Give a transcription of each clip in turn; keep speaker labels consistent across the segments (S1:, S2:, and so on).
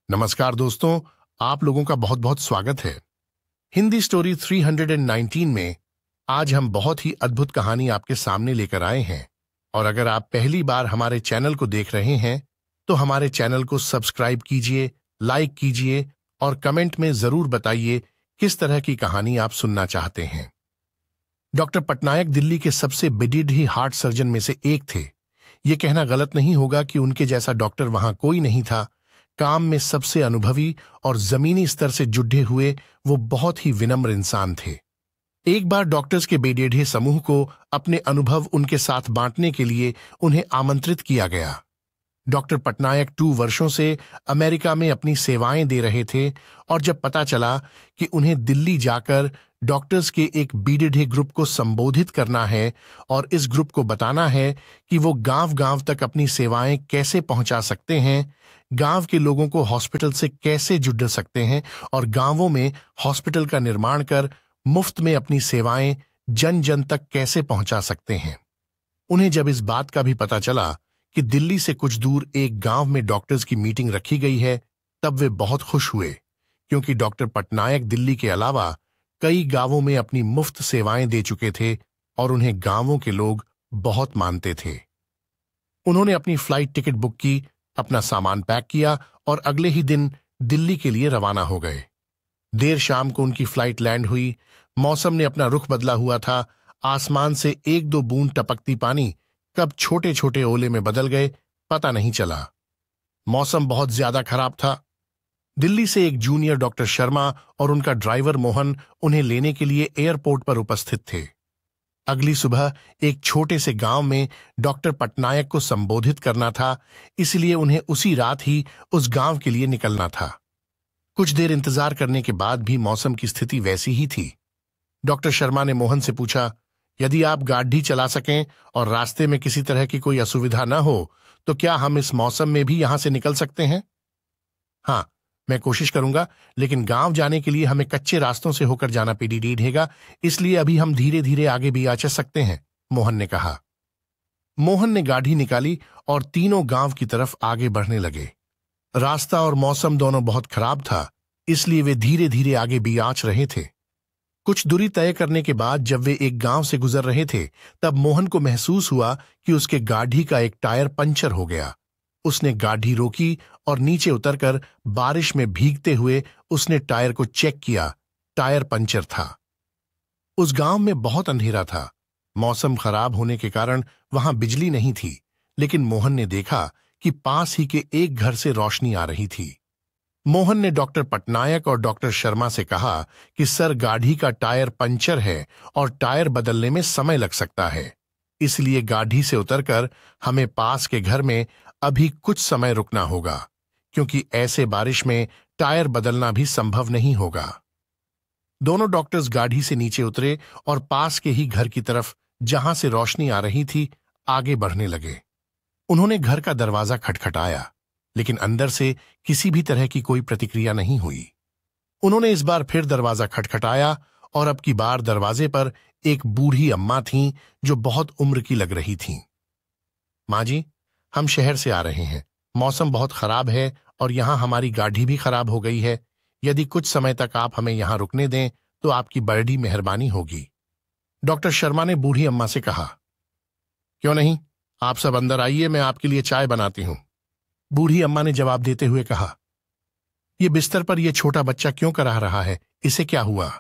S1: नमस्कार दोस्तों, आप लोगों का बहुत बहुत स्वागत है। हिंदी स्टोरी 319 में आज हम बहुत ही अद्भुत कहानी आपके सामने लेकर आए हैं। और अगर आप पहली बार हमारे चैनल को देख रहे हैं तो हमारे चैनल को सब्सक्राइब कीजिए, लाइक कीजिए और कमेंट में जरूर बताइए किस तरह की कहानी आप सुनना चाहते हैं। डॉक्टर पटनायक दिल्ली के सबसे बिडिड हार्ट सर्जन में से एक थे। ये कहना गलत नहीं होगा कि उनके जैसा डॉक्टर वहां कोई नहीं था। काम में सबसे अनुभवी और जमीनी स्तर से जुड़े हुए वो बहुत ही विनम्र इंसान थे। एक बार डॉक्टर्स के बेडेढ़े समूह को अपने अनुभव उनके साथ बांटने के लिए उन्हें आमंत्रित किया गया। डॉक्टर पटनायक 2 वर्षों से अमेरिका में अपनी सेवाएं दे रहे थे और जब पता चला कि उन्हें दिल्ली जाकर डॉक्टर्स के एक बीडेढ़े ग्रुप को संबोधित करना है और इस ग्रुप को बताना है कि वो गांव-गांव तक अपनी सेवाएं कैसे पहुंचा सकते हैं, गांव के लोगों को हॉस्पिटल से कैसे जुड़ सकते हैं और गांवों में हॉस्पिटल का निर्माण कर मुफ्त में अपनी सेवाएं जन जन तक कैसे पहुंचा सकते हैं। उन्हें जब इस बात का भी पता चला कि दिल्ली से कुछ दूर एक गांव में डॉक्टर्स की मीटिंग रखी गई है, तब वे बहुत खुश हुए, क्योंकि डॉक्टर पटनायक दिल्ली के अलावा कई गांवों में अपनी मुफ्त सेवाएं दे चुके थे और उन्हें गांवों के लोग बहुत मानते थे। उन्होंने अपनी फ्लाइट टिकट बुक की, अपना सामान पैक किया और अगले ही दिन दिल्ली के लिए रवाना हो गए। देर शाम को उनकी फ्लाइट लैंड हुई। मौसम ने अपना रुख बदला हुआ था। आसमान से 1-2 बूंद टपकती पानी कब छोटे छोटे ओले में बदल गए पता नहीं चला। मौसम बहुत ज्यादा खराब था। दिल्ली से एक जूनियर डॉक्टर शर्मा और उनका ड्राइवर मोहन उन्हें लेने के लिए एयरपोर्ट पर उपस्थित थे। अगली सुबह एक छोटे से गांव में डॉक्टर पटनायक को संबोधित करना था, इसलिए उन्हें उसी रात ही उस गांव के लिए निकलना था। कुछ देर इंतजार करने के बाद भी मौसम की स्थिति वैसी ही थी। डॉक्टर शर्मा ने मोहन से पूछा, यदि आप गाड़ी चला सकें और रास्ते में किसी तरह की कोई असुविधा न हो तो क्या हम इस मौसम में भी यहां से निकल सकते हैं? हाँ, मैं कोशिश करूंगा, लेकिन गांव जाने के लिए हमें कच्चे रास्तों से होकर जाना पड़ेगा, इसलिए अभी हम धीरे धीरे आगे भी आ सकते हैं, मोहन ने कहा। मोहन ने गाड़ी निकाली और तीनों गांव की तरफ आगे बढ़ने लगे। रास्ता और मौसम दोनों बहुत खराब था, इसलिए वे धीरे धीरे आगे भी आंच रहे थे। कुछ दूरी तय करने के बाद जब वे एक गांव से गुजर रहे थे, तब मोहन को महसूस हुआ कि उसके गाड़ी का एक टायर पंचर हो गया। उसने गाड़ी रोकी और नीचे उतरकर बारिश में भीगते हुए उसने टायर को चेक किया। टायर पंचर था। उस गांव में बहुत अंधेरा था। मौसम खराब होने के कारण वहां बिजली नहीं थी, लेकिन मोहन ने देखा कि पास ही के एक घर से रोशनी आ रही थी। मोहन ने डॉक्टर पटनायक और डॉक्टर शर्मा से कहा कि सर, गाड़ी का टायर पंचर है और टायर बदलने में समय लग सकता है, इसलिए गाड़ी से उतरकर हमें पास के घर में अभी कुछ समय रुकना होगा, क्योंकि ऐसे बारिश में टायर बदलना भी संभव नहीं होगा। दोनों डॉक्टर्स गाड़ी से नीचे उतरे और पास के ही घर की तरफ, जहां से रोशनी आ रही थी, आगे बढ़ने लगे। उन्होंने घर का दरवाजा खटखटाया, लेकिन अंदर से किसी भी तरह की कोई प्रतिक्रिया नहीं हुई। उन्होंने इस बार फिर दरवाजा खटखटाया और अब की बार दरवाजे पर एक बूढ़ी अम्मा थीं जो बहुत उम्र की लग रही थीं। माँ जी, हम शहर से आ रहे हैं। मौसम बहुत खराब है और यहाँ हमारी गाड़ी भी खराब हो गई है। यदि कुछ समय तक आप हमें यहाँ रुकने दें तो आपकी बड़ी मेहरबानी होगी, डॉक्टर शर्मा ने बूढ़ी अम्मा से कहा। क्यों नहीं, आप सब अंदर आइए, मैं आपके लिए चाय बनाती हूं, बूढ़ी अम्मा ने जवाब देते हुए कहा। ये बिस्तर पर यह छोटा बच्चा क्यों कराह रहा है, इसे क्या हुआ?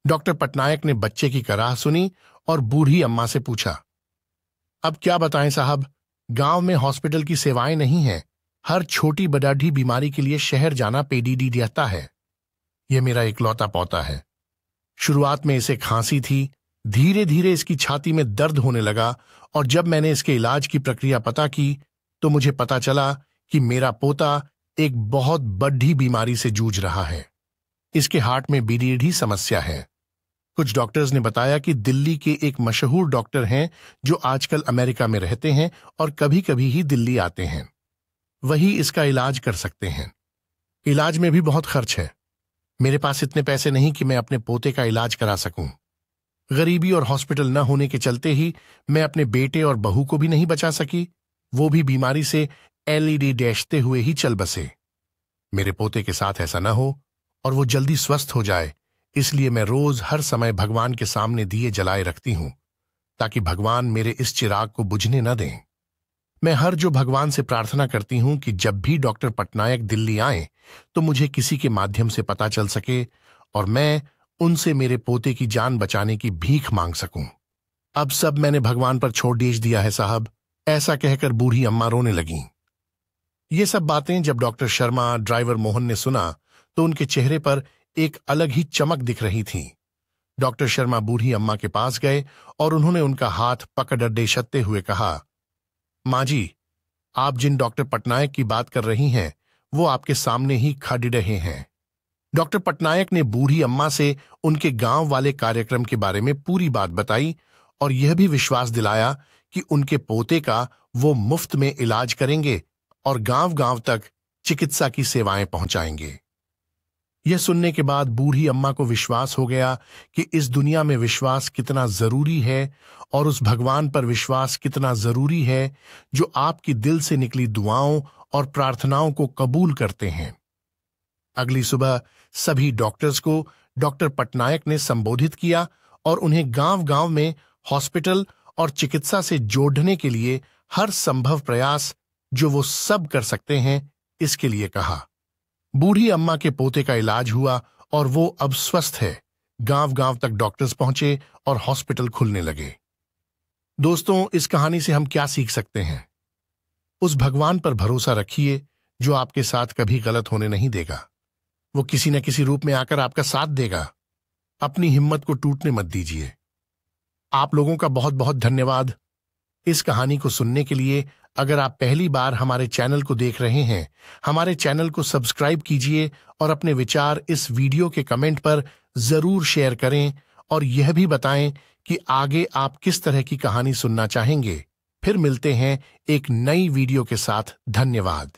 S1: डॉक्टर पटनायक ने बच्चे की कराह सुनी और बूढ़ी अम्मा से पूछा। अब क्या बताएं साहब, गांव में हॉस्पिटल की सेवाएं नहीं हैं। हर छोटी बड़ी बीमारी के लिए शहर जाना पेडीडी रहता है। यह मेरा इकलौता पोता है। शुरुआत में इसे खांसी थी, धीरे धीरे इसकी छाती में दर्द होने लगा और जब मैंने इसके इलाज की प्रक्रिया पता की तो मुझे पता चला कि मेरा पोता एक बहुत बड़ी बीमारी से जूझ रहा है। इसके हार्ट में बीडीडी समस्या है। कुछ डॉक्टर्स ने बताया कि दिल्ली के एक मशहूर डॉक्टर हैं जो आजकल अमेरिका में रहते हैं और कभी कभी ही दिल्ली आते हैं। वही इसका इलाज कर सकते हैं। इलाज में भी बहुत खर्च है। मेरे पास इतने पैसे नहीं कि मैं अपने पोते का इलाज करा सकूं। गरीबी और हॉस्पिटल न होने के चलते ही मैं अपने बेटे और बहू को भी नहीं बचा सकी। वो भी बीमारी से एलईडी डैशते हुए ही चल बसे। मेरे पोते के साथ ऐसा न हो और वो जल्दी स्वस्थ हो जाए, इसलिए मैं रोज हर समय भगवान के सामने दिए जलाए रखती हूं, ताकि भगवान मेरे इस चिराग को बुझने न दें। मैं हर जो भगवान से प्रार्थना करती हूं कि जब भी डॉक्टर पटनायक दिल्ली आए तो मुझे किसी के माध्यम से पता चल सके और मैं उनसे मेरे पोते की जान बचाने की भीख मांग सकूं। अब सब मैंने भगवान पर छोड़ दिया है साहब, ऐसा कहकर बूढ़ी अम्मा रोने लगीं। ये सब बातें जब डॉक्टर शर्मा ड्राइवर मोहन ने सुना तो उनके चेहरे पर एक अलग ही चमक दिख रही थी। डॉक्टर शर्मा बूढ़ी अम्मा के पास गए और उन्होंने उनका हाथ पकड़ देशते हुए कहा, माँ जी, आप जिन डॉक्टर पटनायक की बात कर रही हैं वो आपके सामने ही खड़े रहे हैं। डॉक्टर पटनायक ने बूढ़ी अम्मा से उनके गांव वाले कार्यक्रम के बारे में पूरी बात बताई और यह भी विश्वास दिलाया कि उनके पोते का वो मुफ्त में इलाज करेंगे और गांव-गांव तक चिकित्सा की सेवाएं पहुंचाएंगे। यह सुनने के बाद बूढ़ी अम्मा को विश्वास हो गया कि इस दुनिया में विश्वास कितना जरूरी है और उस भगवान पर विश्वास कितना जरूरी है जो आपकी दिल से निकली दुआओं और प्रार्थनाओं को कबूल करते हैं। अगली सुबह सभी डॉक्टर्स को डॉक्टर पटनायक ने संबोधित किया और उन्हें गांव-गांव में हॉस्पिटल और चिकित्सा से जोड़ने के लिए हर संभव प्रयास जो वो सब कर सकते हैं इसके लिए कहा। बूढ़ी अम्मा के पोते का इलाज हुआ और वो अब स्वस्थ है। गांव-गांव तक डॉक्टर्स पहुंचे और हॉस्पिटल खुलने लगे। दोस्तों, इस कहानी से हम क्या सीख सकते हैं? उस भगवान पर भरोसा रखिए जो आपके साथ कभी गलत होने नहीं देगा। वो किसी न किसी रूप में आकर आपका साथ देगा। अपनी हिम्मत को टूटने मत दीजिए। आप लोगों का बहुत बहुत धन्यवाद इस कहानी को सुनने के लिए। अगर आप पहली बार हमारे चैनल को देख रहे हैं, हमारे चैनल को सब्सक्राइब कीजिए और अपने विचार इस वीडियो के कमेंट पर जरूर शेयर करें और यह भी बताएं कि आगे आप किस तरह की कहानी सुनना चाहेंगे। फिर मिलते हैं एक नई वीडियो के साथ। धन्यवाद।